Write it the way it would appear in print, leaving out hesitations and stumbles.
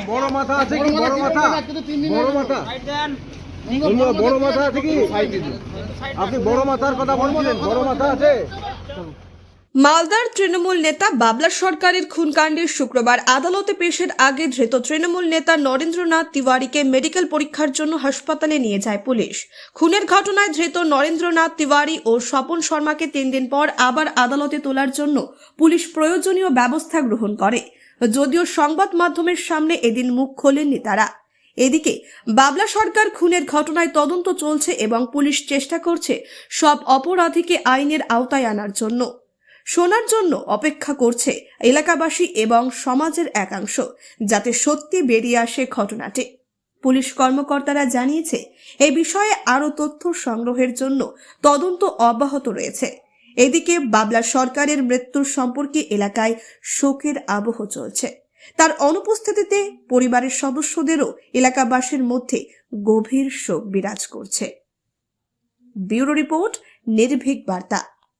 বড় মাথা আছে কি? বড় মাথা, বড় মাথা, বড় মাথা আছে কি? আপনি বড় মাথার কথা বলছিলেন, বড় মাথা আছে? মালদার তৃণমূল নেতা বাবলা সরকারের খুনকাণ্ডের শুক্রবার আদালতে পেশের আগে ধৃত তৃণমূল নেতা নরেন্দ্রনাথ তিওয়ারিকে মেডিকেল পরীক্ষার জন্য হাসপাতালে নিয়ে যায় পুলিশ। খুনের ঘটনায় ধৃত নরেন্দ্রনাথ তিওয়ারি ও স্বপন শর্মাকে 3 দিন পর আবার আদালতে তোলার জন্য পুলিশ প্রয়োজনীয় ব্যবস্থা গ্রহণ করে, যদিও সংবাদ মাধ্যমের সামনে এদিন মুখ খোলেননি তারা। এদিকে বাবলা সরকার খুনের ঘটনায় তদন্ত চলছে এবং পুলিশ চেষ্টা করছে সব অপরাধীকে আইনের আওতায় আনার জন্য। শোনার জন্য অপেক্ষা করছে এলাকাবাসী এবং সমাজের একাংশ, যাতে সত্যি বেরিয়ে আসে ঘটনাটি। পুলিশ কর্মকর্তারা জানিয়েছে এই বিষয়ে আরও তথ্য সংগ্রহের জন্য তদন্ত অব্যাহত রয়েছে। এদিকে বাবলা সরকারের মৃত্যুর সম্পর্কে এলাকায় শোকের আবহ চলছে। তার অনুপস্থিতিতে পরিবারের সদস্যদেরও এলাকাবাসীর মধ্যে গভীর শোক বিরাজ করছে। ব্যুরো রিপোর্ট, নির্ভীক বার্তা।